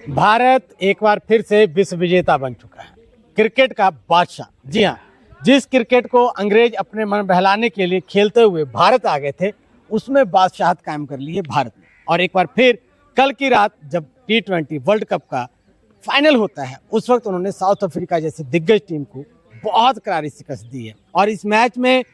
भारत एक बार फिर से विश्व विजेता बन चुका है, क्रिकेट का बादशाह। जी हाँ, जिस क्रिकेट को अंग्रेज अपने मन बहलाने के लिए खेलते हुए भारत आ गए थे, उसमें बादशाहत कायम कर ली है भारत ने। और एक बार फिर कल की रात जब T20 वर्ल्ड कप का फाइनल होता है, उस वक्त उन्होंने साउथ अफ्रीका जैसे दिग्गज टीम को बहुत करारी शिकस्त दी है। और इस मैच में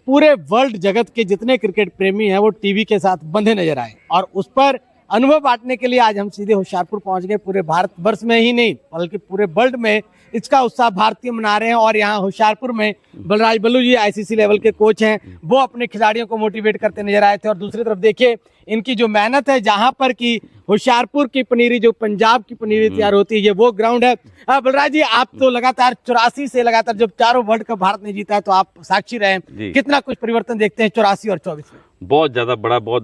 पूरे वर्ल्ड जगत के जितने क्रिकेट प्रेमी हैं वो टीवी के साथ बंधे नजर आए। और उस पर अनुभव बांटने के लिए आज हम सीधे होशियारपुर पहुंच गए। पूरे भारतवर्ष में ही नहीं बल्कि पूरे वर्ल्ड में इसका उत्साह भारतीय मना रहे हैं। और यहाँ होशियारपुर में बलराज बल्लू जी ICC लेवल के कोच हैं, वो अपने खिलाड़ियों को मोटिवेट करते नजर आए थे। और दूसरी तरफ देखिए इनकी जो मेहनत है, जहां पर की होशियारपुर की पनीरी जो पंजाब की पनीरी तैयार होती है, ये वो ग्राउंड है। बलराज जी, आप तो लगातार 84 से लगातार जब चारों वर्ल्ड कप भारत ने जीता है, तो आप साक्षी रहे, कितना कुछ परिवर्तन देखते हैं 84 और 24 में? बहुत ज़्यादा बहुत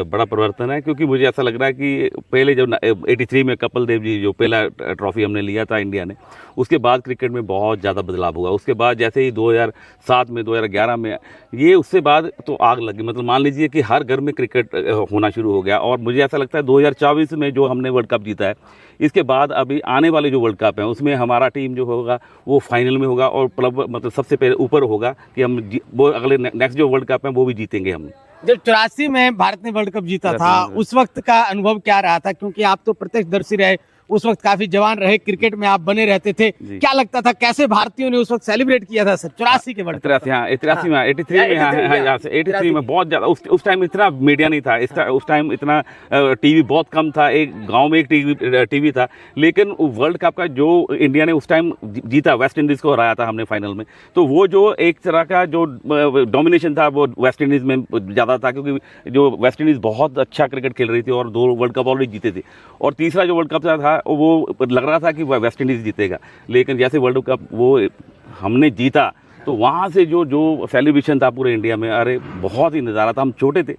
बड़ा परिवर्तन है, क्योंकि मुझे ऐसा लग रहा है कि पहले जब 83 में कपिल देव जी जो पहला ट्रॉफी हमने लिया था इंडिया ने, उसके बाद क्रिकेट में बहुत ज़्यादा बदलाव हुआ। उसके बाद जैसे ही 2007 में 2011 में ये, उससे बाद तो आग लगी। मतलब मान लीजिए कि हर घर में क्रिकेट होना शुरू हो गया। और मुझे ऐसा लगता है 2024 में जो हमने वर्ल्ड कप जीता है, इसके बाद अभी आने वाले जो वर्ल्ड कप है उसमें हमारा टीम जो होगा वो फाइनल में होगा और मतलब सबसे पहले ऊपर होगा कि हम वो अगले नेक्स्ट जो वर्ल्ड कप है वो भी जीतेंगे हम। जब 84 में भारत ने वर्ल्ड कप जीता था, उस वक्त का अनुभव क्या रहा था? क्योंकि आप तो प्रत्यक्षदर्शी रहे, उस वक्त काफी जवान रहे, क्रिकेट में आप बने रहते थे, क्या लगता था कैसे भारतीयों ने उस वक्त सेलिब्रेट किया था सर 84 के वर्ल्ड कप? 83 में बहुत ज्यादा, उस टाइम इतना मीडिया नहीं था, उस टाइम इतना टीवी बहुत कम था, एक गांव में एक टीवी था। लेकिन वर्ल्ड कप का जो इंडिया ने उस टाइम जीता, वेस्ट इंडीज को हराया था हमने फाइनल में, तो वो जो एक तरह का जो डोमिनेशन था वो वेस्ट इंडीज में ज्यादा था, क्योंकि जो वेस्ट इंडीज बहुत अच्छा क्रिकेट खेल रही थी और 2 वर्ल्ड कप ऑलरेडी जीते थे। और तीसरा जो वर्ल्ड कप था वो लग रहा था कि वेस्ट इंडीज जीतेगा, लेकिन जैसे वर्ल्ड कप वो हमने जीता, तो वहाँ से जो सेलिब्रेशन था पूरे इंडिया में, अरे बहुत ही नज़ारा था। हम छोटे थे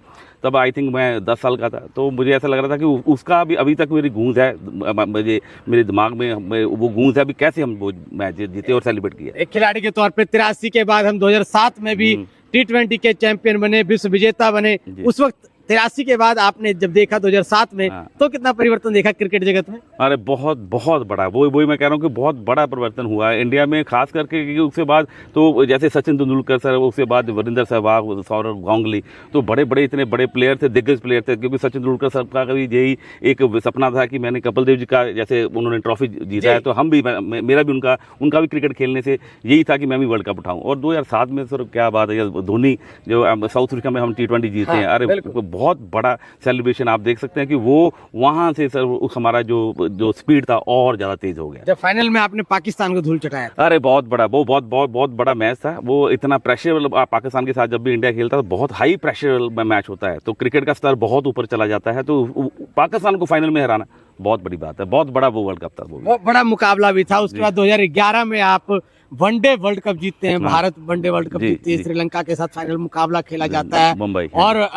तब, आई थिंक मैं 10 साल का था, तो मुझे ऐसा लग रहा था कि उसका भी अभी तक मेरी गूंज है, मेरे दिमाग में वो गूंज है, अभी कैसे हम वो मैच जीते और सेलिब्रेट किया। एक खिलाड़ी के तौर पे 83 के बाद हम 2007 में भी T20 के चैंपियन बने, विश्व विजेता बने। उस वक्त 83 के बाद आपने जब देखा 2007 में, तो कितना परिवर्तन देखा क्रिकेट जगत में? अरे बहुत बड़ा, वही मैं कह रहा हूँ कि बहुत बड़ा परिवर्तन हुआ है इंडिया में, खास करके क्योंकि उसके बाद तो जैसे सचिन तेंदुलकर सर, उसके बाद वीरेंद्र सहवाग, सौरव गांगुली, तो बड़े इतने बड़े प्लेयर थे, दिग्गज प्लेयर थे। क्योंकि सचिन तेंदुलकर सर का कभी यही एक सपना था कि मैंने कपिल देव जी का, जैसे उन्होंने ट्रॉफी जीता है, तो हम भी, मेरा भी उनका भी क्रिकेट खेलने से यही था कि मैं भी वर्ल्ड कप उठाऊँ। और 2007 में सर क्या बात है, धोनी जो साउथ अफ्रीका में हम T20 जीते हैं, अरे बहुत बड़ा सेलिब्रेशन आप देख सकते हैं कि वो वहां से सर हमारा जो स्पीड था और ज्यादा तेज हो गया। जब फाइनल में आपने पाकिस्तान को धूल चटाया, अरे बहुत बड़ा मैच था वो। इतना प्रेशर पाकिस्तान के साथ जब भी इंडिया खेलता है, बहुत हाई प्रेशर मैच होता है, तो क्रिकेट का स्तर बहुत ऊपर चला जाता है। तो पाकिस्तान को फाइनल में हराना बहुत बड़ी बात है, बहुत बड़ा वो वर्ल्ड कप था, वो बहुत बड़ा मुकाबला भी था। उसके बाद 2011 में आप वनडे वर्ल्ड कप जीतते हैं, भारत वनडे वर्ल्ड कप जीतती है, श्रीलंका के साथ फाइनल मुकाबला खेला जाता है मुंबई और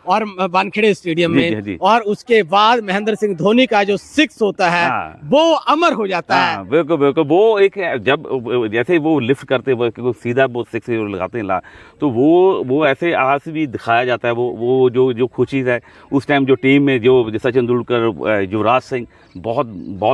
वानखेड़े स्टेडियम में। और उसके बाद महेंद्र सिंह धोनी का जो 6 होता है, वो अमर हो जाता है। बिल्कुल वो एक, जब जैसे वो लिफ्ट करते हैं सीधा वो 6 लगाते हैं, तो वो ऐसे आज भी दिखाया जाता है। वो जो खुशी है उस टाइम, जो टीम में जो सचिन तेंदुलकर, युवराज सिंह, बहुत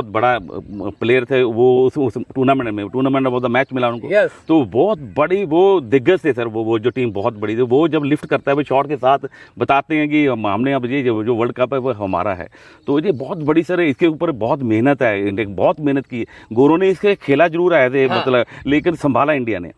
बड़ा प्लेयर थे वो उस टूर्नामेंट में बहुत मैच मिला उनको, तो बहुत बड़ी वो दिग्गज थे सर। वो जो टीम बहुत बड़ी थी, वो जब लिफ्ट करता है वो शॉट के साथ बताते हैं कि हमने अब ये जो वर्ल्ड कप है वो हमारा है। तो ये बहुत बड़ी सर, इसके ऊपर बहुत मेहनत है, बहुत मेहनत की। गोरों ने इसके खेला जरूर आए थे, मतलब, लेकिन संभाला इंडिया ने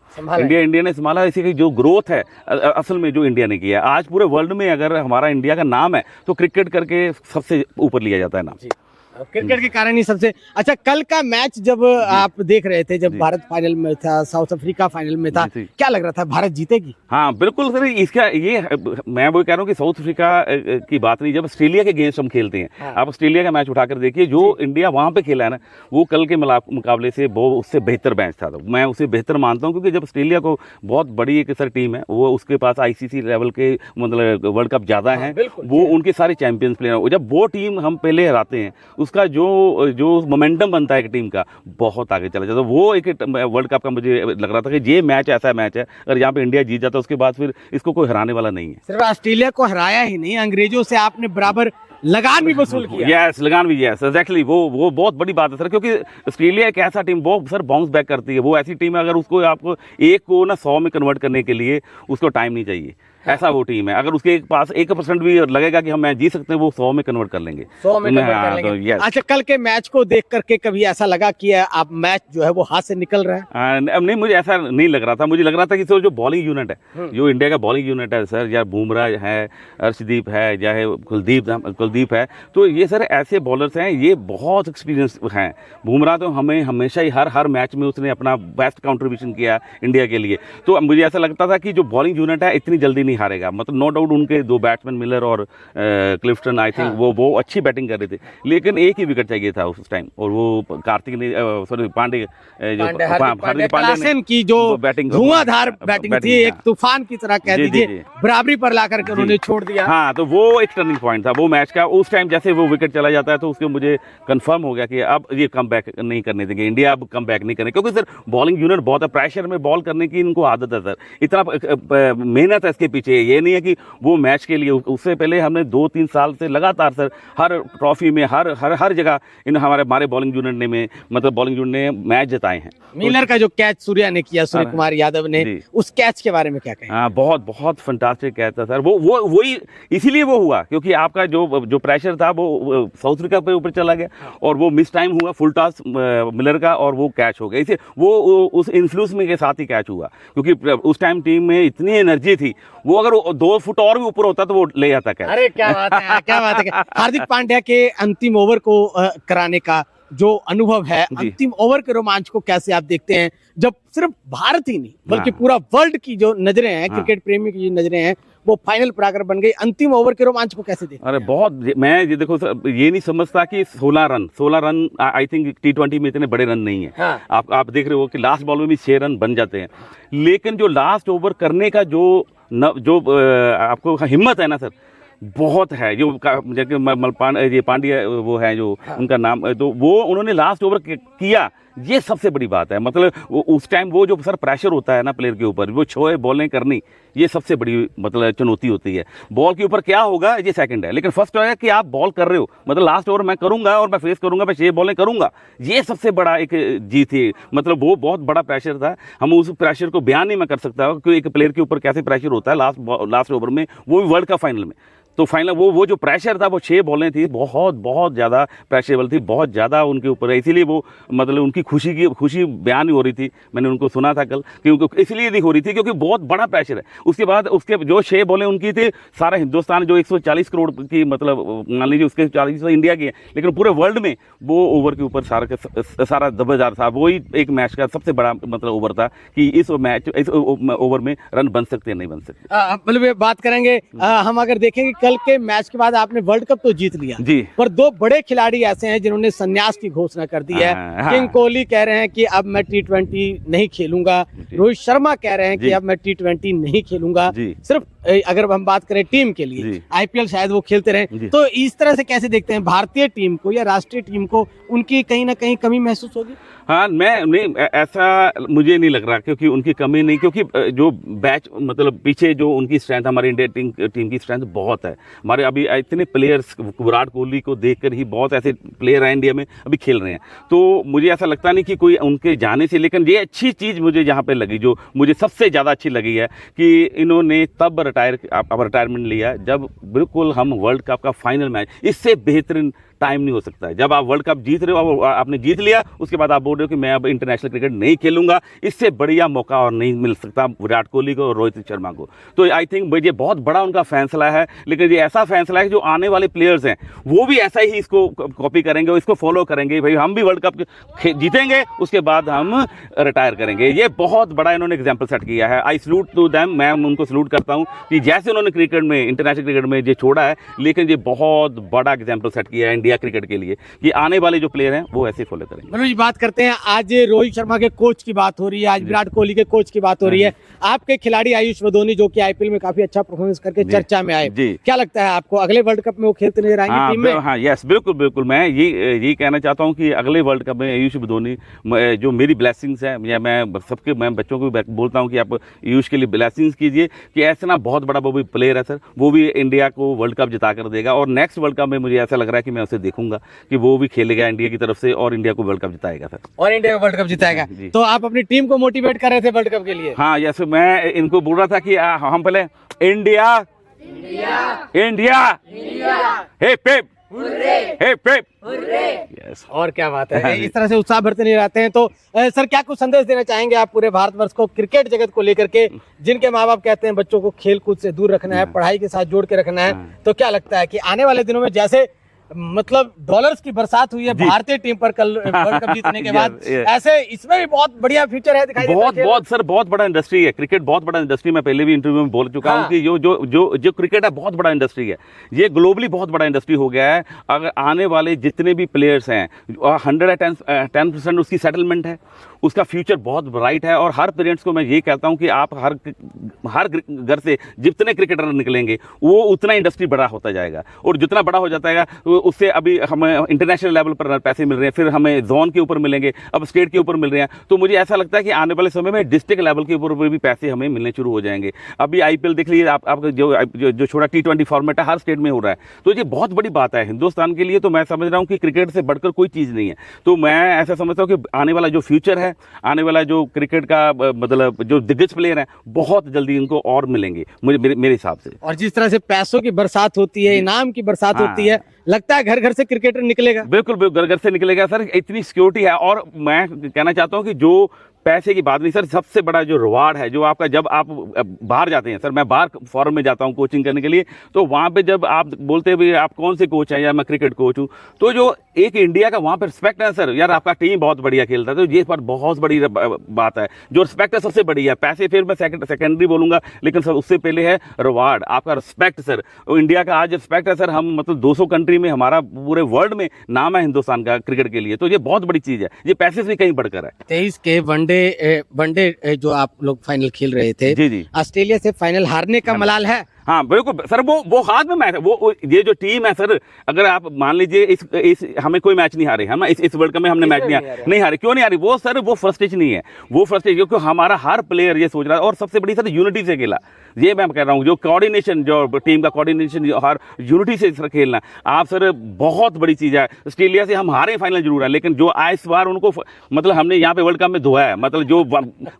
संभाला। इसी जो ग्रोथ है असल में जो इंडिया ने किया, आज पूरे वर्ल्ड में अगर हमारा इंडिया का नाम है तो क्रिकेट करके सबसे ऊपर लिया जाता है नाम, क्रिकेट के कारण ही सबसे। अच्छा, कल का मैच जब आप देख रहे थे, जब भारत फाइनल में था, साउथ अफ्रीका फाइनल में था, क्या लग रहा था भारत जीतेगी? हाँ बिल्कुल सर, इसका ये मैं वो कह रहा हूँ कि साउथ अफ्रीका की बात नहीं, जब ऑस्ट्रेलिया के अगेंस्ट हम खेलते हैं, आप ऑस्ट्रेलिया का मैच उठाकर देखिए, जो इंडिया वहां पे खेला है ना, वो कल के मुकाबले से वो उससे बेहतर मैच था। तो मैं उसे बेहतर मानता हूँ, क्योंकि जब ऑस्ट्रेलिया को बहुत बड़ी एक सर टीम है, वो उसके पास ICC लेवल के मतलब वर्ल्ड कप ज्यादा है, वो उनके सारे चैंपियंस प्लेयर, जब वो टीम हम पहले हराते हैं, उसका जो मोमेंटम बनता है एक टीम का, बहुत आगे चला जाता है। वो एक वर्ल्ड कप का मुझे लग रहा था कि ये मैच ऐसा मैच है, अगर यहाँ पे इंडिया जीत जाता है उसके बाद फिर इसको कोई हराने वाला नहीं है। सिर्फ ऑस्ट्रेलिया को हराया ही नहीं, अंग्रेजों से आपने बराबर लगान भी वसूल किया। यस, लगान भी, यस एग्जैक्टली, वो बहुत बड़ी बात है सर, क्योंकि ऑस्ट्रेलिया एक ऐसा टीम वो सर बाउंस बैक करती है। वो ऐसी टीम है, अगर उसको आपको एक को ना 100 में कन्वर्ट करने के लिए उसको टाइम नहीं चाहिए। ऐसा वो टीम है, अगर उसके पास 1% भी लगेगा कि हम मैच जीत सकते हैं, वो 100 में कन्वर्ट कर लेंगे। 100 में कन्वर्ट कर हाँ, लेंगे। तो yes। अच्छा, कल के मैच को देख करके कभी ऐसा लगा कि अब मैच जो है वो हाथ से निकल रहा है? अब नहीं, मुझे ऐसा नहीं लग रहा था। मुझे लग रहा था कि सर जो बॉलिंग यूनिट है, जो इंडिया का बॉलिंग यूनिट है सर, या बुमराह है, अर्शदीप है, चाहे कुलदीप है, तो ये सर ऐसे बॉलर्स हैं, ये बहुत एक्सपीरियंस हैं। बुमराह तो हमें हमेशा ही हर मैच में उसने अपना बेस्ट कंट्रीब्यूशन किया इंडिया के लिए। तो मुझे ऐसा लगता था कि जो बॉलिंग यूनिट है इतनी जल्दी नहीं हारेगा। मतलब नो डाउट उनके दो बैट्समैन मिलर और क्लिफ्टन, आई थिंक वो अच्छी बैटिंग कर रहे थे, लेकिन एक ही विकेट चाहिए था उस टाइम, और वो कार्तिक ने पांडे हार्दिक पांड्या की जो बैटिंग धुआंधार बैटिंग थी, एक तूफान की तरह कह दीजिए, बराबरी पर ला करके उन्होंने छोड़ दिया। हाँ, तो वो एक टर्निंग पॉइंट था वो मैच का। उस टाइम जैसे वो विकेट चला जाता है तो उसके मुझे कंफर्म हो गया कि अब ये कम बैक नहीं करने देंगे, इंडिया अब कम बैक नहीं करेंगे, क्योंकि सर बॉलिंग यूनिट बहुत है, प्रेशर में बॉल करने की इनको आदत है सर, इतना मेहनत है इसके पीछे। ये नहीं है कि वो मैच के लिए, उससे पहले हमने 2-3 साल से लगातार सर हर ट्रॉफी में हर जगह इन हमारे बॉलिंग यूनिट ने मतलब बॉलिंग यूनिट ने मैच जिताए हैं। मिलर का जो कैच सूर्या ने किया, सूर्य कुमार यादव ने, उस कैच के बारे में क्या कहें? हाँ, बहुत फंटास्टिक कैच था सर। वही इसीलिए वो हुआ क्योंकि आपका जो प्रेशर था वो साउथ अफ्रीका पे ऊपर चला गया, और वो मिस टाइम हुआ फुल टॉस मिलर का, और वो कैच हो गया। इसे वो उस इन्फ्लुएंस में के साथ ही कैच हुआ, क्योंकि उस टाइम टीम में इतनी एनर्जी थी, वो अगर 2 फुट और भी ऊपर होता तो वो ले जाता कैच। अरे क्या बात है, क्या बात है। हार्दिक पांड्या के अंतिम ओवर को कराने का जो अनुभव है, अंतिम ओवर के रोमांच को कैसे आप देखते हैं, जब सिर्फ भारत ही नहीं बल्कि पूरा वर्ल्ड की जो नजरें हैं, क्रिकेट प्रेमी की जो नजरें हैं, वो फाइनल पर आकर बन गई, अंतिम ओवर के रोमांच को कैसे देखते हैं? अरे बहुत, मैं ये देखो सर, ये नहीं समझता कि 16 रन आई थिंक T20 में इतने बड़े रन नहीं है। हाँ। आप देख रहे हो कि लास्ट बॉल में भी 6 रन बन जाते हैं, लेकिन जो लास्ट ओवर करने का जो आपको हिम्मत है ना सर, बहुत है। ये पांड्या वो है जो उनका नाम, तो वो उन्होंने लास्ट ओवर किया, ये सबसे बड़ी बात है। मतलब उस टाइम वो जो सर प्रेशर होता है ना प्लेयर के ऊपर, वो 6 बॉलें करनी, ये सबसे बड़ी मतलब चुनौती होती है। बॉल के ऊपर क्या होगा ये सेकंड है, लेकिन फर्स्ट है कि आप बॉल कर रहे हो, मतलब लास्ट ओवर मैं करूंगा और मैं फेस करूंगा, मैं 6 बॉलें करूंगा, ये सबसे बड़ा एक जीत थी। मतलब वो बहुत बड़ा प्रेशर था, हम उस प्रेशर को बयान नहीं मैं कर सकता कि एक प्लेयर के ऊपर कैसे प्रेशर होता है लास्ट ओवर में, वो भी वर्ल्ड कप फाइनल में। तो फाइनल वो जो प्रेशर था, वो 6 बॉलें थी, बहुत ज़्यादा प्रेशरेबल थी, बहुत ज़्यादा उनके ऊपर है, इसीलिए वो मतलब उनकी खुशी बयान नहीं हो रही थी। मैंने उनको सुना था कल, क्योंकि इसलिए नहीं हो रही थी क्योंकि बहुत बड़ा प्रेशर है। उसके बाद उसके जो 6 बॉलें उनकी थी, सारा हिंदुस्तान जो 140 करोड़ की, मतलब मान लीजिए उसके 40 इंडिया की है, लेकिन पूरे वर्ल्ड में वो ओवर के ऊपर सारा दबेदार था। वही एक मैच का सबसे बड़ा मतलब ओवर था कि इस ओवर में रन बन सकते हैं नहीं बन सकते। मतलब बात करेंगे हम, अगर देखेंगे कल के मैच के बाद आपने वर्ल्ड कप तो जीत लिया जी, पर 2 बड़े खिलाड़ी ऐसे हैं जिन्होंने संन्यास की घोषणा कर दी है। किंग कोहली कह रहे हैं कि अब मैं T20 नहीं खेलूंगा, रोहित शर्मा कह रहे हैं कि अब मैं T20 नहीं खेलूंगा, सिर्फ अगर हम बात करें टीम के लिए IPL शायद वो खेलते रहे। तो इस तरह से कैसे देखते हैं भारतीय टीम को या राष्ट्रीय टीम को, उनकी कहीं ना कहीं कमी महसूस होगी? हाँ, नहीं ऐसा मुझे नहीं लग रहा, क्योंकि उनकी कमी नहीं, क्योंकि जो बैच मतलब पीछे जो उनकी स्ट्रेंथ, हमारी इंडिया टीम की स्ट्रेंथ बहुत है। हमारे अभी इतने प्लेयर्स, विराट कोहली को देखकर ही बहुत ऐसे प्लेयर हैं इंडिया में अभी खेल रहे हैं, तो मुझे ऐसा लगता नहीं कि कोई उनके जाने से। लेकिन ये अच्छी चीज़ मुझे यहाँ पे लगी, जो मुझे सबसे ज़्यादा अच्छी लगी है कि इन्होंने तब रिटायरमेंट लिया जब बिल्कुल हम वर्ल्ड कप का फाइनल मैच, इससे बेहतरीन टाइम नहीं हो सकता है। जब आप वर्ल्ड कप जीत रहे हो, आपने जीत लिया, उसके बाद आप बोल रहे हो कि मैं अब इंटरनेशनल क्रिकेट नहीं खेलूंगा, इससे बढ़िया मौका और नहीं मिल सकता विराट कोहली को और रोहित शर्मा को। तो आई थिंक ये बहुत बड़ा उनका फैसला है, लेकिन ये ऐसा फैसला है कि जो आने वाले प्लेयर्स हैं वो भी ऐसा ही इसको कॉपी करेंगे और इसको फॉलो करेंगे। भाई हम भी वर्ल्ड कप जीतेंगे, उसके बाद हम रिटायर करेंगे। ये बहुत बड़ा इन्होंने एग्जाम्पल सेट किया है। आई सल्यूट टू देम, मैं उनको सल्यूट करता हूँ कि जैसे उन्होंने क्रिकेट में, इंटरनेशनल क्रिकेट में ये छोड़ा है, लेकिन ये बहुत बड़ा एग्जाम्पल सेट किया है इंडिया क्रिकेट के लिए कि आने वाले जो प्लेयर हैं वो ऐसे फॉलो करेंगे। मनोज जी, बात करते हैं, आज रोहित शर्मा के कोच की बात हो रही है, आज विराट कोहली के कोच की बात हो रही है, आपके खिलाड़ी आयुष बदोनी जो कि आईपीएल में काफी अच्छा परफॉर्मेंस करके चर्चा में आए, क्या लगता है आपको अगले वर्ल्ड कप में वो खेलते नजर आएंगे टीम में? हाँ, यस, बिल्कुल बिल्कुल। मैं ये कहना चाहता हूँ कि अगले वर्ल्ड कप में आयुष बदोनी, जो मेरी ब्लेसिंग्स है, या मैं बच्चों को बोलता हूँ कि आप आयुष के लिए ब्लेसिंग्स कीजिए कि ऐसा ना बहुत बड़ा वो भी प्लेयर है सर, वो भी इंडिया को वर्ल्ड कप जिता कर देगा। और नेक्स्ट वर्ल्ड कप में मुझे ऐसा लग रहा है कि मैं उसे देखूंगा कि वो भी खेलेगा इंडिया की तरफ से और इंडिया को वर्ल्ड कप जिताएगा सर। और इंडिया वर्ल्ड कप जिताएगा। तो आप अपनी टीम को मोटिवेट कर रहे थे वर्ल्ड कप के लिए? हाँ, यस, मैं इनको बोल रहा था कि हम पहले इंडिया इंडिया हे पेप हे पेप। यस, और क्या बात है, इस तरह से उत्साह भरते नहीं रहते हैं। तो सर, क्या कुछ संदेश देना चाहेंगे आप पूरे भारतवर्ष को क्रिकेट जगत को लेकर के, जिनके माँ बाप कहते हैं बच्चों को खेल कूद से दूर रखना है, पढ़ाई के साथ जोड़ के रखना है, तो क्या लगता है कि आने वाले दिनों में जैसे मतलब डॉलर्स की बरसात हुई है भारतीय टीम पर कल वर्ल्ड कप जीतने के बाद, ऐसे इसमें भी बहुत बढ़िया फ्यूचर है दिखाई देता है? बहुत सर, बहुत बड़ा इंडस्ट्री है क्रिकेट, बहुत बड़ा इंडस्ट्री। मैं पहले भी इंटरव्यू में बोल चुका हूं कि जो क्रिकेट है बहुत बड़ा इंडस्ट्री है, ये ग्लोबली बहुत बड़ा इंडस्ट्री हो गया है। अगर आने वाले जितने भी प्लेयर्स हैं 110% उसकी सेटलमेंट है, उसका फ्यूचर बहुत ब्राइट है। और हर पेरेंट्स को मैं ये कहता हूं कि आप हर घर से जितने क्रिकेटर निकलेंगे वो उतना इंडस्ट्री बड़ा होता जाएगा, और जितना बड़ा हो जाता है उससे अभी हमें इंटरनेशनल लेवल पर पैसे मिल रहे हैं, फिर हमें जोन के ऊपर मिलेंगे, अब स्टेट के ऊपर मिल रहे हैं। तो मुझे ऐसा लगता है कि आने वाले समय में डिस्ट्रिक्ट लेवल के ऊपर भी पैसे हमें मिलने शुरू हो जाएंगे। अभी आईपीएल देख लीजिए आप जो छोटा T20 फॉर्मेट है हर स्टेट में हो रहा है, तो ये बहुत बड़ी बात है हिंदुस्तान के लिए। तो मैं समझ रहा हूँ कि क्रिकेट से बढ़कर कोई चीज़ नहीं है। तो मैं ऐसा समझता हूँ कि आने वाला जो फ्यूचर है, आने वाला जो क्रिकेट का मतलब जो दिग्गज प्लेयर है, बहुत जल्दी इनको और मिलेंगे मेरे हिसाब से। और जिस तरह से पैसों की बरसात होती है, इनाम की बरसात होती है, लगता है घर घर से क्रिकेटर निकलेगा। बिल्कुल घर घर से निकलेगा सर, इतनी सिक्योरिटी है। और मैं कहना चाहता हूँ कि जो पैसे की बात नहीं सर, सबसे बड़ा जो रिवार्ड है, जो आपका जब आप बाहर जाते हैं सर, मैं बाहर फॉरन में जाता हूं कोचिंग करने के लिए, तो वहां पे जब आप बोलते हैं आप कौन से कोच हैं या मैं क्रिकेट कोच हूं, तो जो एक इंडिया का वहां पर रिस्पेक्ट है सर, यार आपका टीम बहुत बढ़िया खेलता है, तो ये पर बहुत बड़ी बात है। जो रिस्पेक्ट है सबसे बड़ी है, पैसे फिर मैं सेकेंडरी बोलूंगा, लेकिन सर उससे पहले है रिवार्ड, आपका रिस्पेक्ट सर। इंडिया का आज रिस्पेक्ट है सर, हम मतलब 200 कंट्री में हमारा पूरे वर्ल्ड में नाम है हिंदुस्तान का क्रिकेट के लिए, तो ये बहुत बड़ी चीज है, ये पैसे से कहीं बढ़कर है। 23 के वनडे जो आप लोग फाइनल खेल रहे थे, जी ऑस्ट्रेलिया से फाइनल हारने का मलाल है? हाँ बिल्कुल सर, वो हाथ में मैच है, वो ये जो टीम है सर, अगर आप मान लीजिए इस हमें कोई मैच नहीं हारे, हम इस वर्ल्ड कप में हमने मैच नहीं हारे। क्यों नहीं हारे? वो सर वो फ्रस्ट्रेशन नहीं है, वो फ्रस्ट्रेशन क्योंकि हमारा हर प्लेयर ये सोच रहा है, और सबसे बड़ी सर यूनिटी से खेला, ये मैं कह रहा हूँ, जो कोऑर्डिनेशन, जो टीम का कोऑर्डिनेशन, हर यूनिटी से सर खेलना आप सर बहुत बड़ी चीज है। ऑस्ट्रेलिया से हम हारे फाइनल जरूर है, लेकिन जो इस बार उनको मतलब हमने यहाँ पे वर्ल्ड कप में धोया है, मतलब जो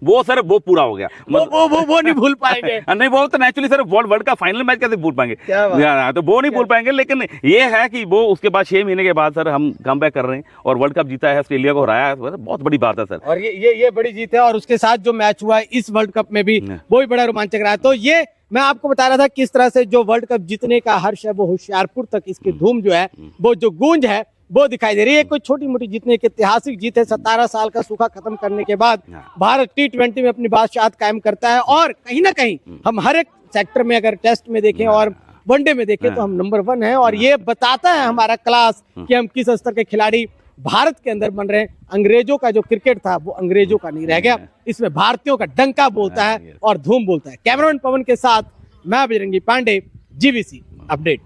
वो सर वो पूरा हो गया, वो नहीं भूल पाएंगे। नहीं, वो तो naturally sir world cup final match कैसे भूल पाएंगे, तो वो नहीं भूल पाएंगे। लेकिन ये है कि वो उसके बाद 6 महीने के बाद सर हम कम बैक कर रहे हैं और वर्ल्ड कप जीता है, ऑस्ट्रेलिया को हराया है, बहुत बड़ी बात है सर। और ये बड़ी जीत है, और उसके साथ जो मैच हुआ है इस वर्ल्ड कप में भी वो भी बड़ा रोमांचक रहा है। तो ये मैं आपको बता रहा था किस तरह से जो वर्ल्ड कप जीतने का हर्ष है, वो होशियारपुर तक इसकी धूम जो है, वो जो गूंज है वो दिखाई दे रही है। कोई छोटी मोटी जीतने की ऐतिहासिक जीत है, 17 साल का सूखा खत्म करने के बाद भारत T20 में अपनी बादशाहत कायम करता है, और कहीं ना कहीं हम हर एक सेक्टर में अगर टेस्ट में देखें और वनडे में देखें तो हम नंबर 1 है, और ये बताता है हमारा क्लास कि हम किस स्तर के खिलाड़ी भारत के अंदर बन रहे हैं। अंग्रेजों का जो क्रिकेट था वो अंग्रेजों का नहीं रह गया, इसमें भारतीयों का डंका बोलता है और धूम बोलता है। कैमरामैन पवन के साथ मैं बजरंगी पांडे, GVC अपडेट।